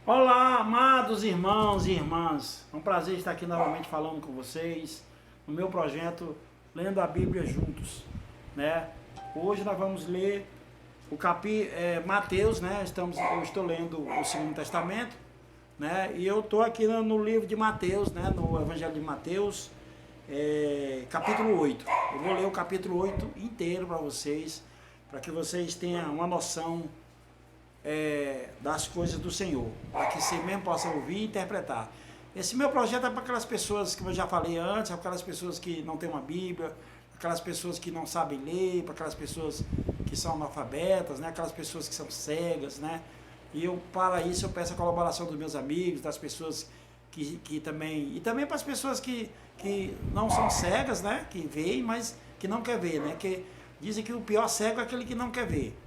Olá, amados irmãos e irmãs. É um prazer estar aqui novamente falando com vocês no meu projeto Lendo a Bíblia Juntos, né? Hoje nós vamos ler o Mateus, né? Eu estou lendo o Segundo Testamento, né? E eu estou aqui no livro de Mateus, né? No Evangelho de Mateus, capítulo 8. Eu vou ler o capítulo 8 inteiro para vocês, para que vocês tenham uma noção das coisas do Senhor, para que você mesmo possa ouvir e interpretar. Esse meu projeto é para aquelas pessoas que eu já falei antes, para aquelas pessoas que não têm uma Bíblia, aquelas pessoas que não sabem ler, para aquelas pessoas que são analfabetas, né? Aquelas pessoas que são cegas, né? E para isso eu peço a colaboração dos meus amigos, das pessoas que também, e também para as pessoas que não são cegas, né? Que veem, mas que não quer ver, né? Que dizem que o pior cego é aquele que não quer ver.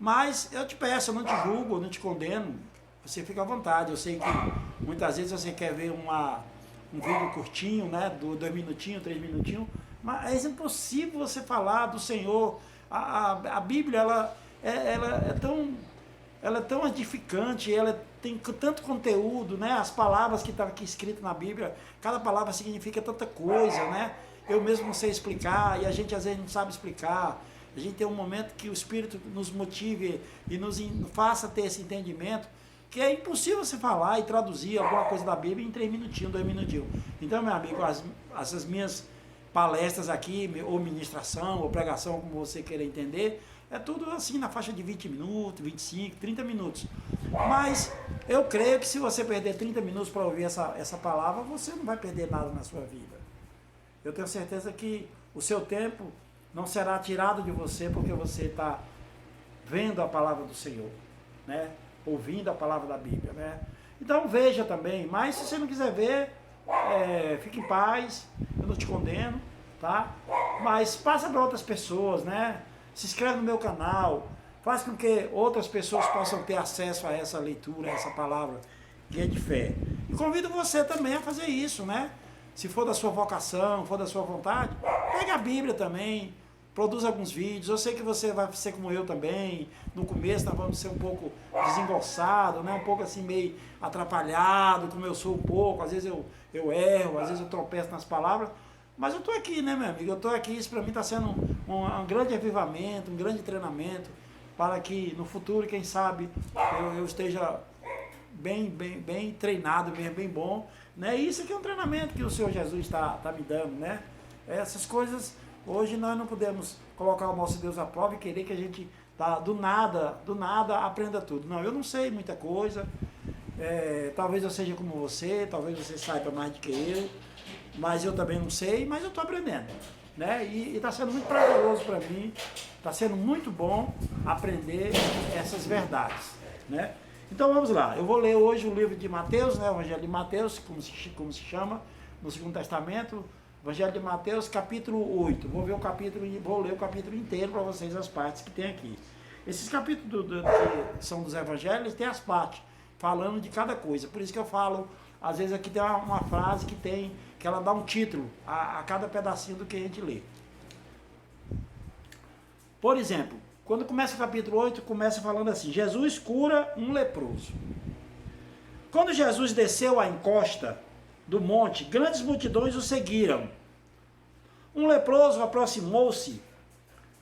Mas eu te peço, eu não te julgo, eu não te condeno, você fica à vontade. Eu sei que muitas vezes você quer ver um vídeo curtinho, né, 2 minutinhos, 3 minutinhos, mas é impossível você falar do Senhor. A Bíblia, ela é tão edificante, ela tem tanto conteúdo, né, as palavras que estão aqui escritas na Bíblia, cada palavra significa tanta coisa, né, eu mesmo não sei explicar, e a gente às vezes não sabe explicar. A gente tem um momento que o Espírito nos motive e nos faça ter esse entendimento, que é impossível você falar e traduzir alguma coisa da Bíblia em 3 minutinhos, 2 minutinhos. Então, meu amigo, essas minhas palestras aqui, ou ministração, ou pregação, como você queira entender, é tudo assim na faixa de 20 minutos, 25, 30 minutos. Mas eu creio que se você perder 30 minutos para ouvir essa palavra, você não vai perder nada na sua vida. Eu tenho certeza que o seu tempo não será tirado de você porque você está vendo a palavra do Senhor, né? Ouvindo a palavra da Bíblia, né? Então veja também, mas se você não quiser ver, fique em paz, eu não te condeno, tá? Mas passa para outras pessoas, né? Se inscreve no meu canal, faz com que outras pessoas possam ter acesso a essa leitura, a essa palavra que é de fé. E convido você também a fazer isso, né? Se for da sua vocação, for da sua vontade, pega a Bíblia também, produz alguns vídeos. Eu sei que você vai ser como eu também. No começo nós vamos ser um pouco desengonçado, né? Um pouco assim meio atrapalhado, como eu sou um pouco. Às vezes eu erro, às vezes eu tropeço nas palavras. Mas eu estou aqui, né, meu amigo? Eu estou aqui, isso para mim está sendo um grande avivamento, um grande treinamento, para que no futuro, quem sabe, eu esteja bem treinado, bem bom, né? Isso aqui é um treinamento que o Senhor Jesus está me dando, né? Essas coisas, hoje nós não podemos colocar o nosso Deus à prova e querer que a gente do nada aprenda tudo. Não, eu não sei muita coisa, talvez eu seja como você, talvez você saiba mais do que eu, mas eu também não sei, mas eu estou aprendendo, né? E está sendo muito prazeroso para mim, está sendo muito bom aprender essas verdades, né? Então vamos lá, eu vou ler hoje o livro de Mateus, né, o Evangelho de Mateus, como se chama, no Segundo Testamento, Evangelho de Mateus, capítulo 8. Vou ler o capítulo inteiro para vocês, as partes que tem aqui. Esses capítulos que são dos Evangelhos, tem as partes, falando de cada coisa. Por isso que eu falo, às vezes aqui tem uma frase que ela dá um título a cada pedacinho do que a gente lê. Por exemplo, quando começa o capítulo 8, começa falando assim: Jesus cura um leproso. Quando Jesus desceu a encosta do monte, grandes multidões o seguiram. Um leproso aproximou-se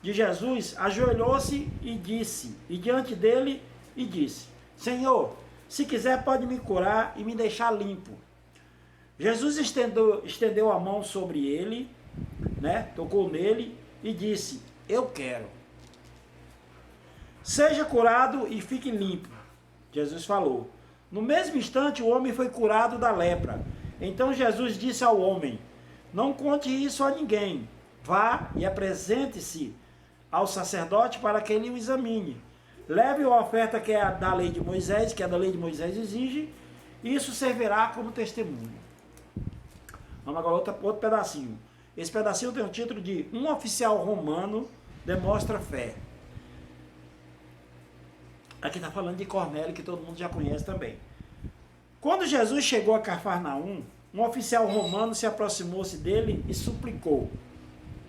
de Jesus, ajoelhou-se e diante dele disse: Senhor, se quiser pode me curar e me deixar limpo. Jesus estendeu a mão sobre ele, né, tocou nele e disse: eu quero. Seja curado e fique limpo. Jesus falou. No mesmo instante o homem foi curado da lepra. Então Jesus disse ao homem: não conte isso a ninguém. Vá e apresente-se ao sacerdote para que ele o examine. Leve a oferta que é da lei de Moisés, que a lei de Moisés exige, e isso servirá como testemunho. Vamos agora outro pedacinho. Esse pedacinho tem o título de Um oficial romano demonstra fé. Aqui está falando de Cornélio, que todo mundo já conhece também. Quando Jesus chegou a Cafarnaum, um oficial romano se aproximou-se dele e suplicou: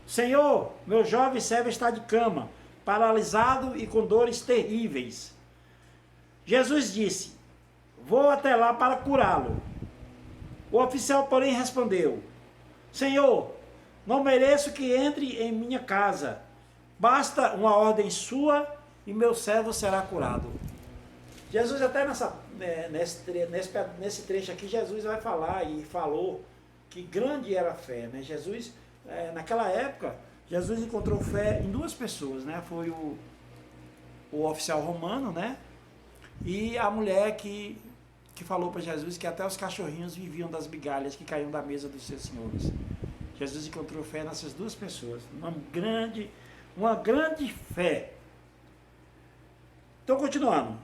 Senhor, meu jovem servo está de cama, paralisado e com dores terríveis. Jesus disse: vou até lá para curá-lo. O oficial, porém, respondeu: Senhor, não mereço que entre em minha casa. Basta uma ordem sua e meu servo será curado. Jesus até nesse trecho aqui, Jesus vai falar e falou que grande era a fé, né? Jesus, naquela época, Jesus encontrou fé em duas pessoas, né? Foi o oficial romano, né? E a mulher que falou para Jesus que até os cachorrinhos viviam das migalhas que caíam da mesa dos seus senhores. Jesus encontrou fé nessas duas pessoas, uma grande fé. Então, continuando.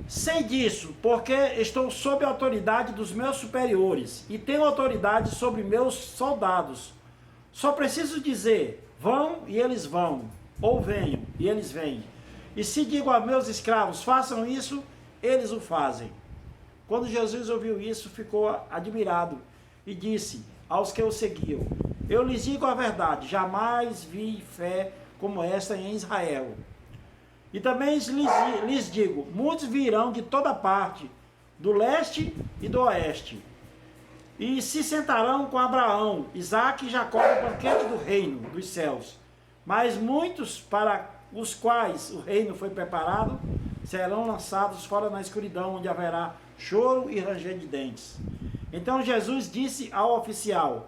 Sei disso, porque estou sob a autoridade dos meus superiores e tenho autoridade sobre meus soldados. Só preciso dizer, vão e eles vão, ou venham e eles vêm. E se digo a meus escravos, façam isso, eles o fazem. Quando Jesus ouviu isso, ficou admirado e disse aos que o seguiam: Eu lhes digo a verdade, jamais vi fé como esta em Israel. E também lhes digo, muitos virão de toda parte, do leste e do oeste, e se sentarão com Abraão, Isaque e Jacó no banquete do reino dos céus. Mas muitos para os quais o reino foi preparado, serão lançados fora na escuridão, onde haverá choro e ranger de dentes. Então Jesus disse ao oficial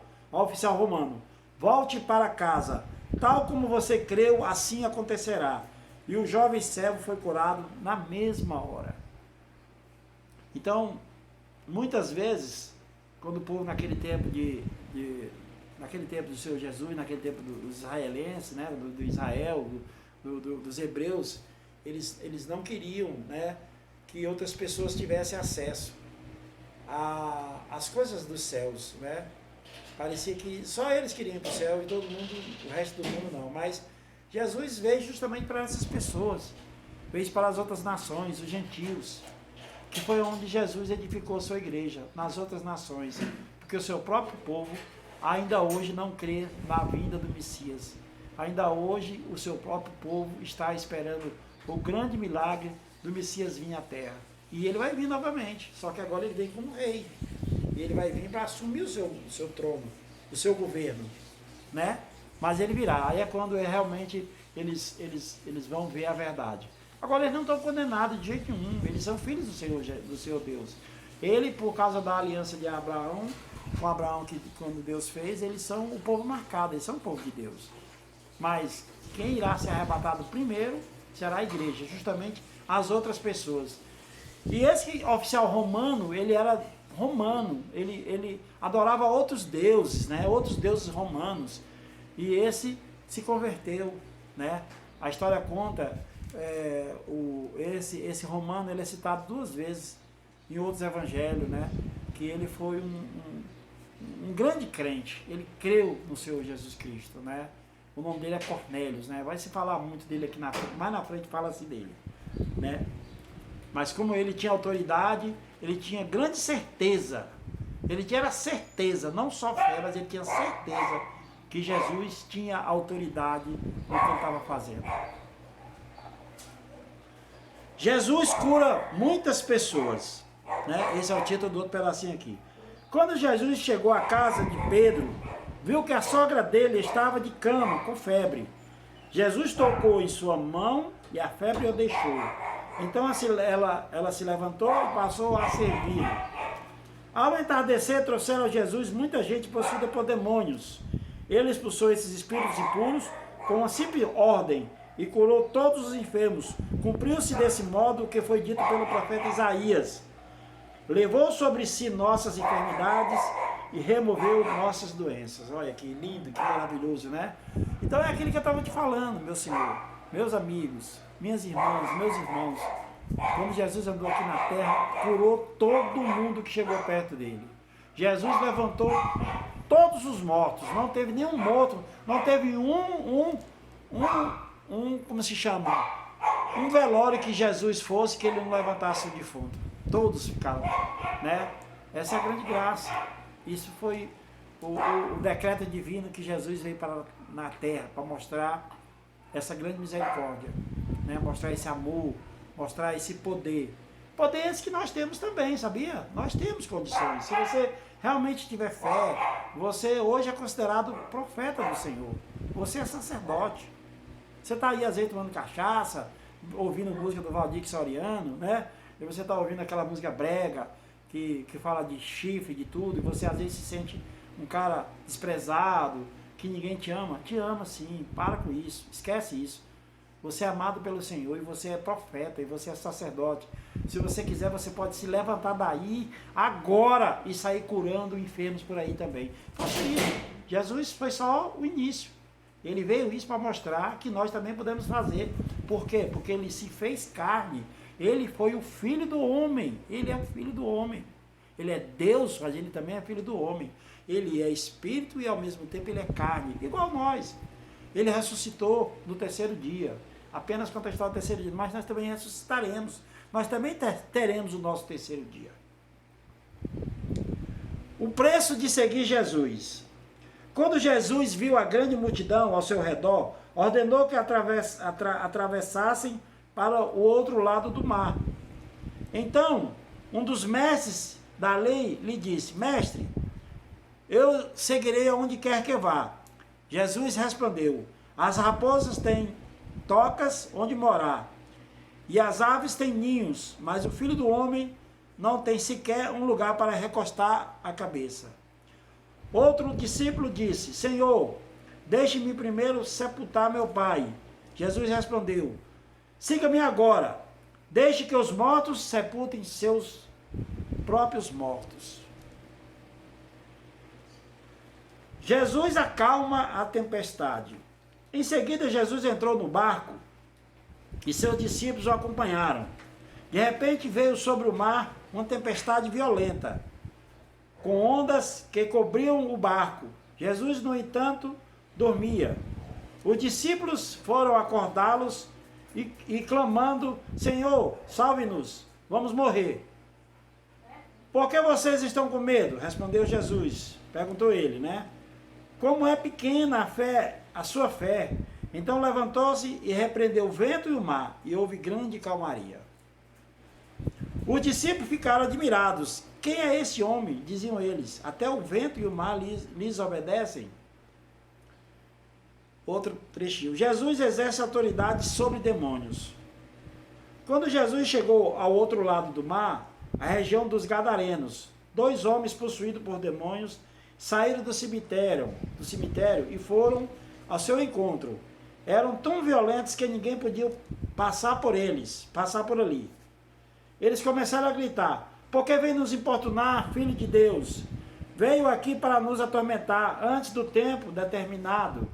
romano: Volte para casa, tal como você creu, assim acontecerá. E o jovem servo foi curado na mesma hora. Então, muitas vezes, quando o povo naquele tempo naquele tempo do Senhor Jesus, naquele tempo dos israelenses, né, do Israel, dos hebreus, eles não queriam, né, que outras pessoas tivessem acesso às coisas dos céus, né? Parecia que só eles queriam ir para o céu e todo mundo, o resto do mundo não. Mas Jesus veio justamente para essas pessoas, veio para as outras nações, os gentios, que foi onde Jesus edificou a sua igreja, nas outras nações, porque o seu próprio povo ainda hoje não crê na vinda do Messias. Ainda hoje o seu próprio povo está esperando o grande milagre do Messias vir à terra. E ele vai vir novamente, só que agora ele vem como rei. E ele vai vir para assumir o seu trono, o seu governo, né? Mas ele virá. Aí é quando realmente eles vão ver a verdade. Agora eles não estão condenados de jeito nenhum. Eles são filhos do Senhor Deus. Ele, por causa da aliança de Abraão, com Abraão que quando Deus fez, eles são o povo marcado, eles são o povo de Deus. Mas quem irá ser arrebatado primeiro será a igreja, justamente as outras pessoas. E esse oficial romano, ele era romano, ele adorava outros deuses, né? Outros deuses romanos. E esse se converteu, né? A história conta, esse romano, ele é citado duas vezes em outros evangelhos, né? Que ele foi um grande crente, ele creu no Senhor Jesus Cristo, né? O nome dele é Cornélios, né? Vai se falar muito dele aqui na frente, mais na frente fala-se dele, né? Mas como ele tinha autoridade, ele tinha grande certeza, ele tinha certeza, não só fé, mas ele tinha certeza que Jesus tinha autoridade no que ele estava fazendo. Jesus cura muitas pessoas, né? Esse é o título do outro pedacinho aqui. Quando Jesus chegou à casa de Pedro, viu que a sogra dele estava de cama, com febre. Jesus tocou em sua mão e a febre o deixou. Então ela se levantou e passou a servir. Ao entardecer, trouxeram a Jesus muita gente possuída por demônios. Ele expulsou esses espíritos impuros com uma simples ordem e curou todos os enfermos. Cumpriu-se desse modo o que foi dito pelo profeta Isaías. Levou sobre si nossas enfermidades e removeu nossas doenças. Olha que lindo, que maravilhoso, né? Então é aquilo que eu estava te falando, meu Senhor, meus amigos, minhas irmãs, meus irmãos. Quando Jesus andou aqui na terra, curou todo mundo que chegou perto dele. Jesus levantou todos os mortos, não teve nenhum morto, não teve como se chama? Um velório que Jesus fosse que ele não levantasse o defunto. Todos ficaram, né? Essa é a grande graça. Isso foi o decreto divino que Jesus veio na terra para mostrar essa grande misericórdia, né? Mostrar esse amor, mostrar esse poder. Poder esse que nós temos também, sabia? Nós temos condições. Se você realmente tiver fé, você hoje é considerado profeta do Senhor. Você é sacerdote. Você está aí, às vezes, tomando cachaça, ouvindo música do Valdir Soriano, né? E você está ouvindo aquela música brega, que fala de chifre, de tudo, e você às vezes se sente um cara desprezado, que ninguém te ama. Te ama sim, para com isso, esquece isso. Você é amado pelo Senhor, e você é profeta, e você é sacerdote. Se você quiser, você pode se levantar daí, agora, e sair curando enfermos por aí também. Faça isso. Jesus foi só o início. Ele veio isso para mostrar que nós também podemos fazer. Por quê? Porque ele se fez carne. Ele foi o filho do homem. Ele é o filho do homem. Ele é Deus, mas ele também é filho do homem. Ele é espírito e ao mesmo tempo ele é carne, igual nós. Ele ressuscitou no terceiro dia. Apenas contestar o terceiro dia. Mas nós também ressuscitaremos. Nós também teremos o nosso terceiro dia. O preço de seguir Jesus. Quando Jesus viu a grande multidão ao seu redor, ordenou que atravessassem para o outro lado do mar. Então, um dos mestres da lei lhe disse: Mestre, eu seguirei aonde quer que vá. Jesus respondeu: As raposas têm tocas onde morar, e as aves têm ninhos, mas o Filho do Homem não tem sequer um lugar para recostar a cabeça. Outro discípulo disse: Senhor, deixe-me primeiro sepultar meu pai. Jesus respondeu: Siga-me agora, deixe que os mortos sepultem seus próprios mortos. Jesus acalma a tempestade. Em seguida, Jesus entrou no barco e seus discípulos o acompanharam. De repente veio sobre o mar uma tempestade violenta, com ondas que cobriam o barco. Jesus, no entanto, dormia. Os discípulos foram acordá-los e clamando: Senhor, salve-nos, vamos morrer. Por que vocês estão com medo? Respondeu Jesus. Perguntou ele, né? Como é pequena a sua fé. Então levantou-se e repreendeu o vento e o mar, e houve grande calmaria. Os discípulos ficaram admirados. Quem é esse homem? Diziam eles. Até o vento e o mar lhes obedecem. Outro trechinho. Jesus exerce autoridade sobre demônios. Quando Jesus chegou ao outro lado do mar, a região dos Gadarenos, 2 homens possuídos por demônios saíram do cemitério e foram ao seu encontro. Eram tão violentos que ninguém podia passar por ali. Eles começaram a gritar: Por que vem nos importunar, filho de Deus? Veio aqui para nos atormentar antes do tempo determinado.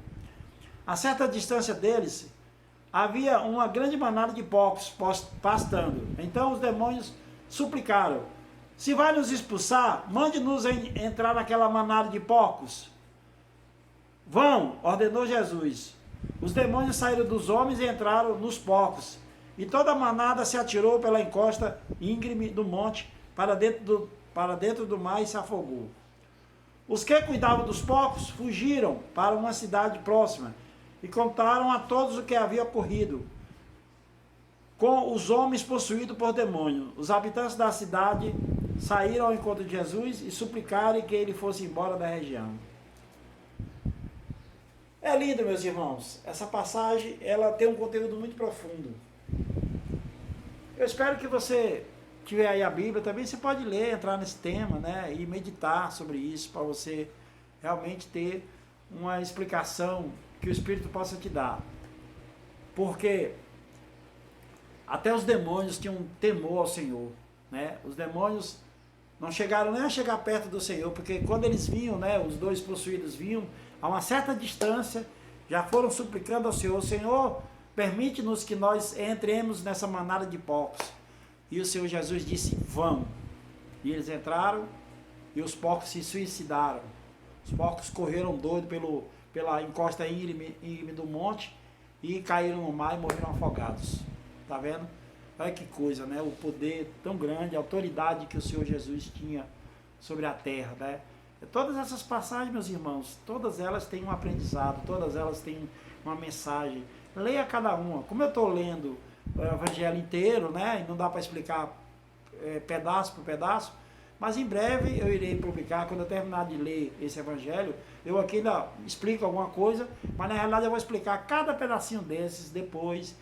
A certa distância deles, havia uma grande manada de porcos pastando. Então os demônios suplicaram: Se vai nos expulsar, mande-nos entrar naquela manada de porcos. Vão, ordenou Jesus. Os demônios saíram dos homens e entraram nos porcos. E toda a manada se atirou pela encosta íngreme do monte para dentro do mar e se afogou. Os que cuidavam dos porcos fugiram para uma cidade próxima e contaram a todos o que havia ocorrido com os homens possuídos por demônio. Os habitantes da cidade saíram ao encontro de Jesus e suplicaram que ele fosse embora da região. É lindo, meus irmãos. Essa passagem, ela tem um conteúdo muito profundo. Eu espero que você tiver aí a Bíblia também, você pode ler, entrar nesse tema, né, e meditar sobre isso, para você realmente ter uma explicação que o Espírito possa te dar. Porque até os demônios tinham temor ao Senhor, né? Os demônios não chegaram nem a chegar perto do Senhor, porque quando eles vinham, né, os 2 possuídos vinham a uma certa distância, já foram suplicando ao Senhor: Senhor, permite-nos que nós entremos nessa manada de porcos. E o Senhor Jesus disse: Vão. E eles entraram e os porcos se suicidaram. Os porcos correram doidos pela encosta íngreme do monte e caíram no mar e morreram afogados. Tá vendo? Olha que coisa, né? O poder tão grande, a autoridade que o Senhor Jesus tinha sobre a terra, né? Todas essas passagens, meus irmãos, todas elas têm um aprendizado, todas elas têm uma mensagem. Leia cada uma. Como eu estou lendo o evangelho inteiro, né? E não dá para explicar pedaço por pedaço, mas em breve eu irei publicar. Quando eu terminar de ler esse evangelho, eu aqui ainda explico alguma coisa, mas na realidade eu vou explicar cada pedacinho desses depois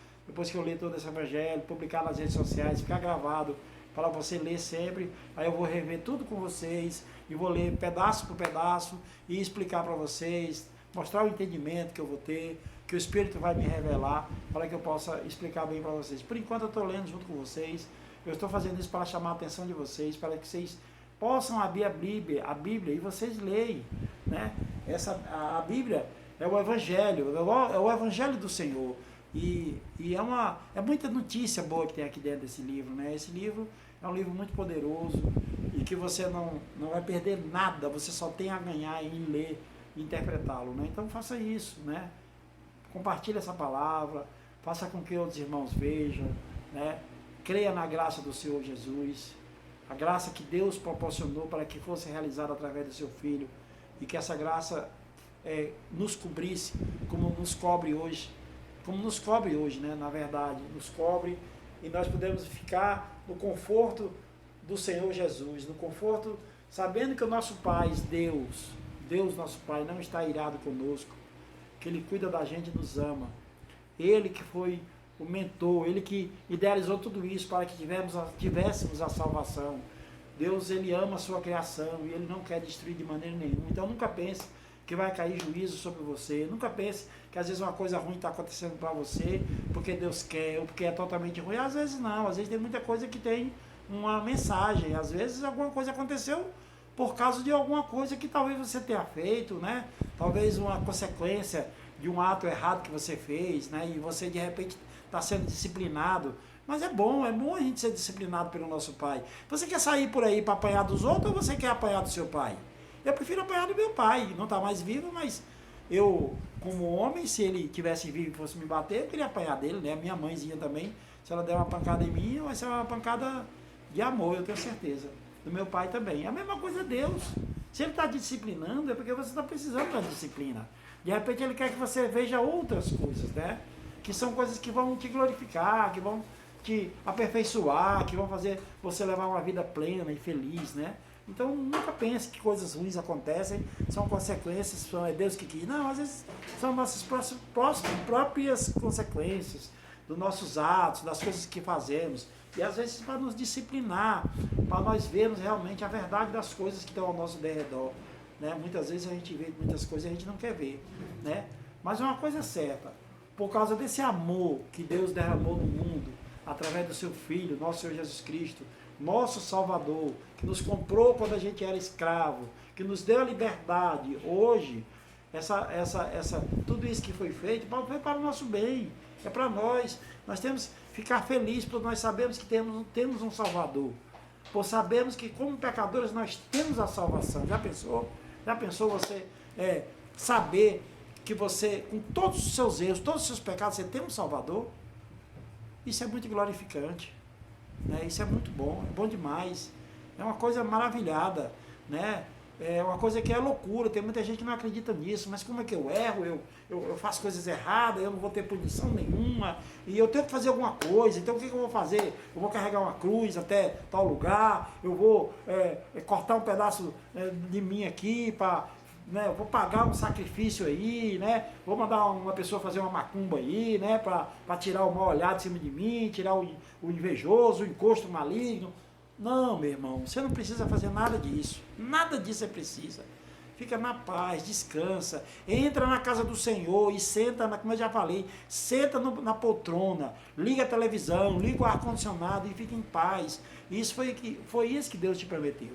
que eu ler todo esse evangelho, publicar nas redes sociais, ficar gravado para você ler sempre. Aí eu vou rever tudo com vocês e vou ler pedaço por pedaço e explicar para vocês, mostrar o entendimento que eu vou ter, que o Espírito vai me revelar, para que eu possa explicar bem para vocês. Por enquanto eu estou lendo junto com vocês, eu estou fazendo isso para chamar a atenção de vocês, para que vocês possam abrir a Bíblia e vocês leem, né? A Bíblia é o Evangelho, é o Evangelho do Senhor. E é muita notícia boa que tem aqui dentro desse livro, né? Esse livro é um livro muito poderoso e que você não vai perder nada, você só tem a ganhar em ler e interpretá-lo, né? Então faça isso, né? Compartilhe essa palavra, faça com que outros irmãos vejam, né? Creia na graça do Senhor Jesus, a graça que Deus proporcionou para que fosse realizada através do seu Filho, e que essa graça nos cobrisse como nos cobre hoje, né? Na verdade, nos cobre, e nós podemos ficar no conforto do Senhor Jesus, no conforto, sabendo que o nosso Pai, Deus nosso Pai, não está irado conosco, que Ele cuida da gente e nos ama. Ele que foi o mentor, Ele que idealizou tudo isso para que tivéssemos a salvação. Deus, Ele ama a sua criação e Ele não quer destruir de maneira nenhuma. Então nunca pense que vai cair juízo sobre você. Nunca pense que às vezes uma coisa ruim está acontecendo para você porque Deus quer, ou porque é totalmente ruim. Às vezes não, às vezes tem muita coisa que tem uma mensagem. Às vezes alguma coisa aconteceu por causa de alguma coisa que talvez você tenha feito, né? Talvez uma consequência de um ato errado que você fez, né? E você de repente está sendo disciplinado. Mas é bom a gente ser disciplinado pelo nosso Pai. Você quer sair por aí para apanhar dos outros, ou você quer apanhar do seu pai? Eu prefiro apanhar do meu pai, não está mais vivo, mas eu, como homem, se ele tivesse vivo e fosse me bater, eu queria apanhar dele, né? Minha mãezinha também, se ela der uma pancada em mim, vai ser uma pancada de amor, eu tenho certeza. Do meu pai também. A mesma coisa é Deus. Se Ele está disciplinando, é porque você está precisando da disciplina. De repente Ele quer que você veja outras coisas, né? Que são coisas que vão te glorificar, que vão te aperfeiçoar, que vão fazer você levar uma vida plena e feliz, né? Então nunca pense que coisas ruins acontecem, são consequências, é Deus que quis. Não, às vezes são nossas próprias consequências dos nossos atos, das coisas que fazemos. E às vezes para nos disciplinar, para nós vermos realmente a verdade das coisas que estão ao nosso derredor, né? Muitas vezes a gente vê muitas coisas e a gente não quer ver, né? Mas uma coisa é certa, por causa desse amor que Deus derramou no mundo, através do seu Filho, nosso Senhor Jesus Cristo, nosso Salvador, que nos comprou quando a gente era escravo, que nos deu a liberdade, hoje, tudo isso que foi feito, foi para o nosso bem, é para nós. Nós temos que ficar felizes, porque nós sabemos que temos um Salvador, por sabermos que como pecadores nós temos a salvação. Já pensou? Já pensou você saber que você, com todos os seus erros, todos os seus pecados, você tem um Salvador? Isso é muito glorificante, né? Isso é muito bom, é bom demais, é uma coisa maravilhada, né? É uma coisa que é loucura, tem muita gente que não acredita nisso, mas como é que eu erro, eu faço coisas erradas, eu não vou ter punição nenhuma, e eu tenho que fazer alguma coisa, então o que eu vou fazer? Eu vou carregar uma cruz até tal lugar, eu vou cortar um pedaço de mim aqui, né, eu vou pagar um sacrifício aí, né? Vou mandar uma pessoa fazer uma macumba aí, né? Para tirar o mal olhado de cima de mim, tirar o invejoso, o encosto maligno. Não, meu irmão, você não precisa fazer nada disso. Nada disso você precisa. Fica na paz, descansa, entra na casa do Senhor e senta, como eu já falei, senta na poltrona, liga a televisão, liga o ar-condicionado e fica em paz. Isso foi isso que Deus te prometeu.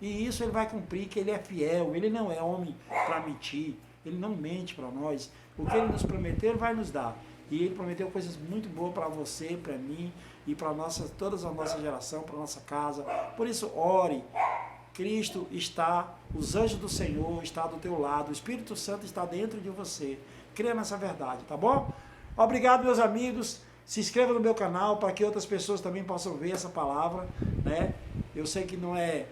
E isso Ele vai cumprir, que Ele é fiel, Ele não é homem para mentir, Ele não mente para nós. O que Ele nos prometeu, Ele vai nos dar. E Ele prometeu coisas muito boas para você, para mim e para toda a nossa geração, para a nossa casa. Por isso, ore. Cristo está, os anjos do Senhor estão do teu lado, o Espírito Santo está dentro de você. Creia nessa verdade, tá bom? Obrigado, meus amigos. Se inscreva no meu canal para que outras pessoas também possam ver essa palavra, né? Eu sei que não é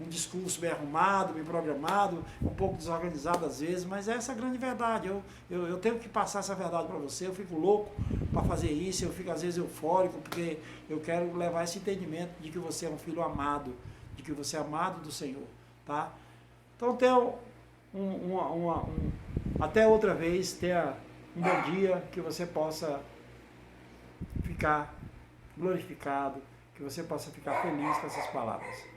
um discurso bem arrumado, bem programado, um pouco desorganizado às vezes, mas essa é a grande verdade. Eu tenho que passar essa verdade para você, eu fico louco para fazer isso, eu fico às vezes eufórico, porque eu quero levar esse entendimento de que você é um filho amado, de que você é amado do Senhor, tá? Então tenha até outra vez, tenha um bom dia, que você possa ficar glorificado, que você possa ficar feliz com essas palavras.